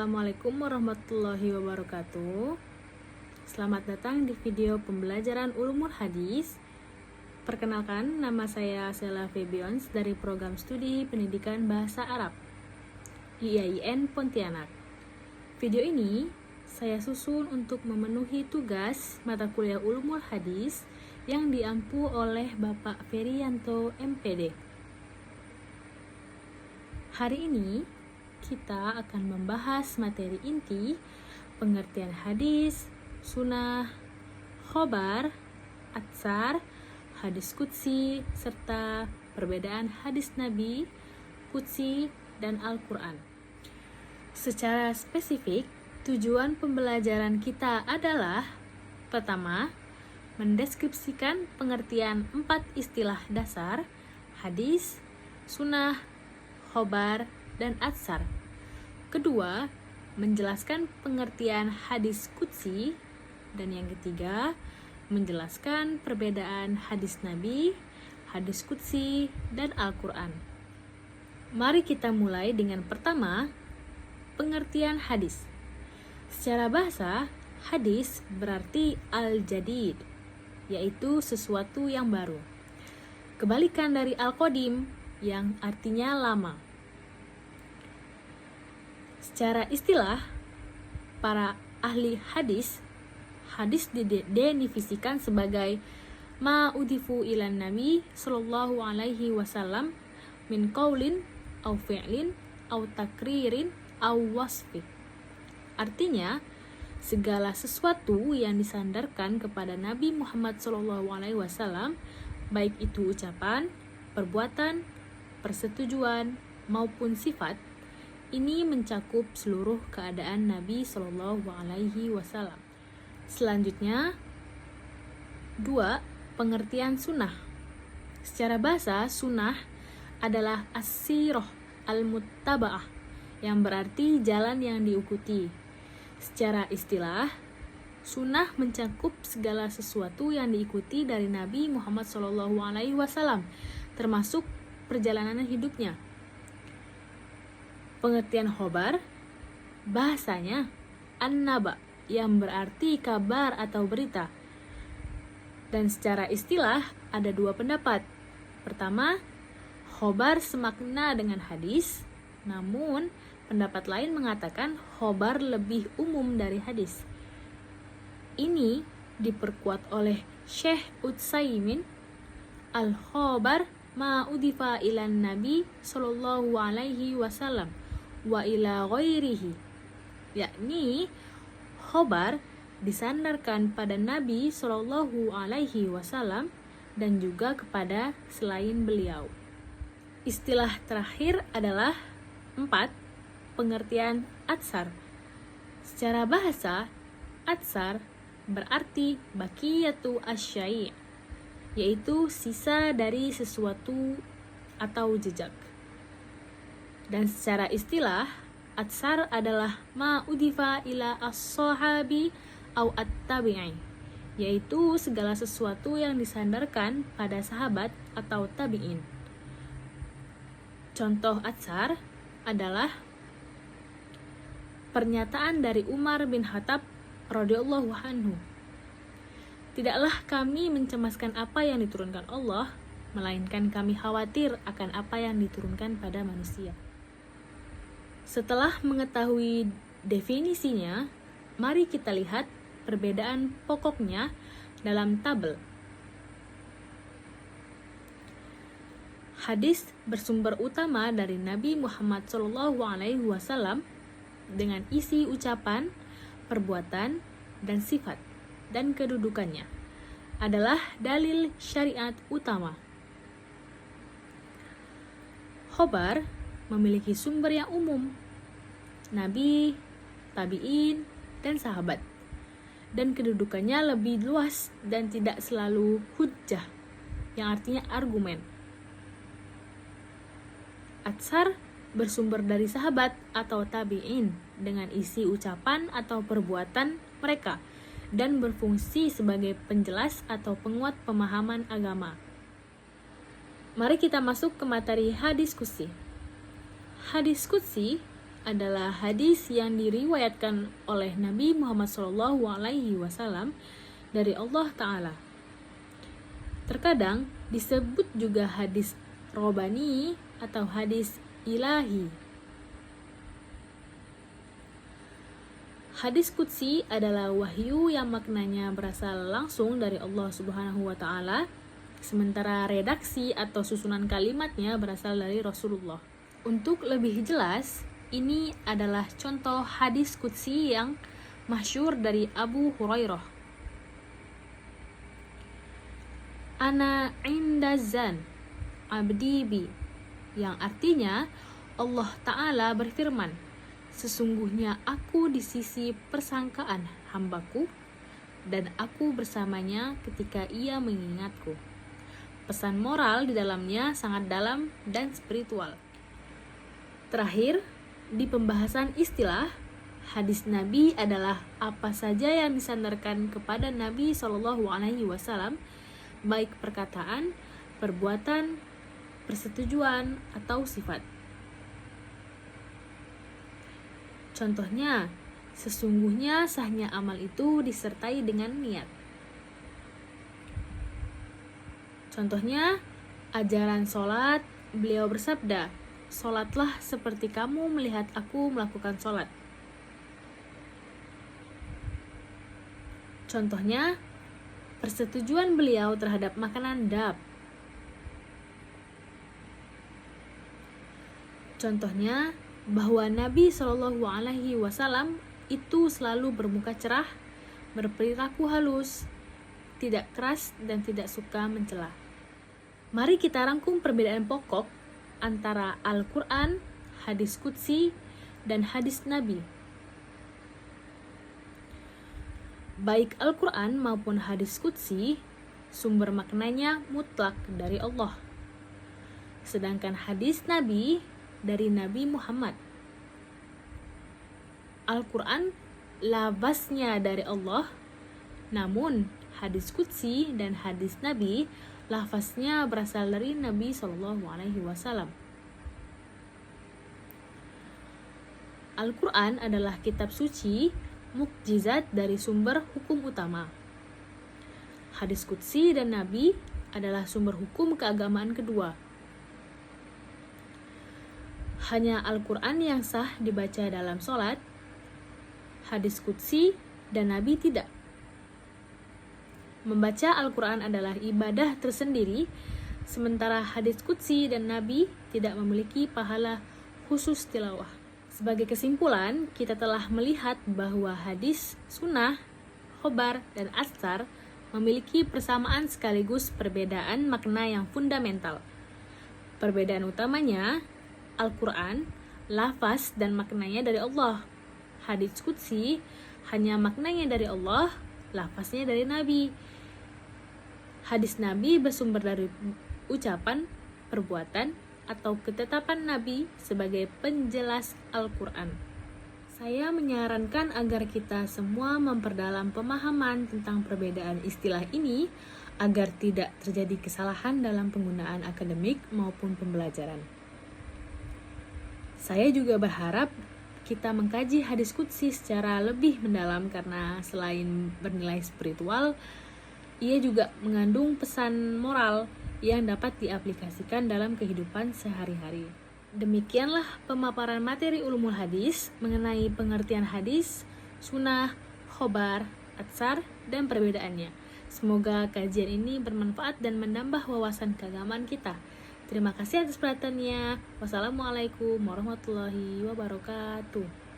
Assalamualaikum warahmatullahi wabarakatuh. Selamat datang di video pembelajaran Ulumul Hadis. Perkenalkan, nama saya Sela Febions dari Program Studi Pendidikan Bahasa Arab IAIN Pontianak. Video ini saya susun untuk memenuhi tugas mata kuliah Ulumul Hadis yang diampu oleh Bapak Ferianto MPD. Hari ini kita akan membahas materi inti pengertian hadis, sunnah, khobar, atsar, hadis qudsi, serta perbedaan hadis Nabi, qudsi, dan Al-Quran. Secara spesifik, tujuan pembelajaran kita adalah: pertama, mendeskripsikan pengertian 4 istilah dasar, hadis, sunnah, khobar, dan atsar. Kedua, menjelaskan pengertian hadis qudsi. Dan yang ketiga, menjelaskan perbedaan hadis Nabi, hadis qudsi, dan Al-Quran. Mari kita mulai dengan pertama, pengertian hadis. Secara bahasa, hadis berarti al-jadid, yaitu sesuatu yang baru. Kebalikan dari al-qadim, yang artinya lama. Secara istilah, para ahli hadis didefinisikan sebagai ma udifu ilan nabi sallallahu alaihi wasallam min qaulin au fi'lin au takririn au wasfi. Artinya, segala sesuatu yang disandarkan kepada Nabi Muhammad sallallahu alaihi wasallam, baik itu ucapan, perbuatan, persetujuan, maupun sifat, ini mencakup seluruh keadaan Nabi Shallallahu Alaihi Wasallam. Selanjutnya, 2. Pengertian sunnah. Secara bahasa, sunnah adalah as-sirah al-muttaba'ah, yang berarti jalan yang diikuti. Secara istilah, sunnah mencakup segala sesuatu yang diikuti dari Nabi Muhammad Shallallahu Alaihi Wasallam, termasuk perjalanan hidupnya. Pengertian khobar, bahasanya an-naba, yang berarti kabar atau berita. Dan secara istilah ada 2 pendapat. Pertama, khobar semakna dengan hadis, namun pendapat lain mengatakan khobar lebih umum dari hadis. Ini diperkuat oleh Syekh Utsaimin, al-khobar ma udifa ilan nabi sallallahu alaihi wasallam wa ila ghairihi, yakni khobar disandarkan pada Nabi sallallahu alaihi wasallam dan juga kepada selain beliau. Istilah terakhir adalah 4. Pengertian atsar. Secara bahasa, atsar berarti baqiyatu asy-syai', yaitu sisa dari sesuatu atau jejak. Dan secara istilah, atsar adalah ma udifa ila as-sahabi au at-tabi'i, yaitu segala sesuatu yang disandarkan pada sahabat atau tabi'in. Contoh atsar adalah pernyataan dari Umar bin Khattab radhiyallahu anhu, "Tidaklah kami mencemaskan apa yang diturunkan Allah, melainkan kami khawatir akan apa yang diturunkan pada manusia." Setelah mengetahui definisinya, mari kita lihat perbedaan pokoknya dalam tabel. Hadis bersumber utama dari Nabi Muhammad SAW dengan isi ucapan, perbuatan, dan sifat, dan kedudukannya adalah dalil syariat utama. Khobar memiliki sumber yang umum, Nabi, tabi'in, dan sahabat, dan kedudukannya lebih luas dan tidak selalu hujjah, yang artinya argumen. Atsar bersumber dari sahabat atau tabi'in dengan isi ucapan atau perbuatan mereka dan berfungsi sebagai penjelas atau penguat pemahaman agama. Mari kita masuk ke materi hadis qudsi. Hadis qudsi adalah hadis yang diriwayatkan oleh Nabi Muhammad SAW dari Allah Ta'ala. Terkadang disebut juga hadis robani atau hadis ilahi. Hadis qudsi adalah wahyu yang maknanya berasal langsung dari Allah Subhanahu wa Ta'ala, sementara redaksi atau susunan kalimatnya berasal dari Rasulullah. Untuk lebih jelas, ini adalah contoh hadis qudsi yang masyhur dari Abu Hurairah. Ana indazan abdi bi, yang artinya Allah Ta'ala berfirman, sesungguhnya aku di sisi persangkaan hambaku dan aku bersamanya ketika ia mengingatku. Pesan moral di dalamnya sangat dalam dan spiritual. Terakhir, di pembahasan istilah, hadis Nabi adalah apa saja yang disandarkan kepada Nabi SAW, baik perkataan, perbuatan, persetujuan, atau sifat. Contohnya, sesungguhnya sahnya amal itu disertai dengan niat. Contohnya, ajaran sholat, beliau bersabda, sholatlah seperti kamu melihat aku melakukan sholat. Contohnya, persetujuan beliau terhadap makanan dab. Contohnya, bahwa Nabi SAW itu selalu bermuka cerah, berperilaku halus, tidak keras, dan tidak suka mencela. Mari kita rangkum perbedaan pokok antara Al-Quran, hadis qudsi, dan hadis Nabi. Baik Al-Quran maupun hadis qudsi, sumber maknanya mutlak dari Allah. Sedangkan hadis Nabi dari Nabi Muhammad. Al-Quran lafaznya dari Allah, namun hadis qudsi dan hadis Nabi lafaznya berasal dari Nabi SAW. Al-Quran adalah kitab suci, mukjizat dari sumber hukum utama. Hadis qudsi dan Nabi adalah sumber hukum keagamaan kedua. Hanya Al-Quran yang sah dibaca dalam sholat, hadis qudsi dan Nabi tidak. Membaca Al-Quran adalah ibadah tersendiri, sementara hadis qudsi dan Nabi tidak memiliki pahala khusus tilawah. Sebagai kesimpulan, kita telah melihat bahwa hadis, sunnah, khobar, dan atsar memiliki persamaan sekaligus perbedaan makna yang fundamental. Perbedaan utamanya, Al-Quran, lafaz dan maknanya dari Allah. Hadis qudsi hanya maknanya dari Allah, lafaznya dari Nabi. Hadis Nabi bersumber dari ucapan, perbuatan, atau ketetapan Nabi sebagai penjelas Al-Quran. Saya menyarankan agar kita semua memperdalam pemahaman tentang perbedaan istilah ini agar tidak terjadi kesalahan dalam penggunaan akademik maupun pembelajaran. Saya juga berharap kita mengkaji hadis qudsi secara lebih mendalam karena selain bernilai spiritual, ia juga mengandung pesan moral yang dapat diaplikasikan dalam kehidupan sehari-hari. Demikianlah pemaparan materi ulumul hadis mengenai pengertian hadis, sunnah, khobar, atsar, dan perbedaannya. Semoga kajian ini bermanfaat dan menambah wawasan keagamaan kita. Terima kasih atas perhatiannya. Wassalamualaikum warahmatullahi wabarakatuh.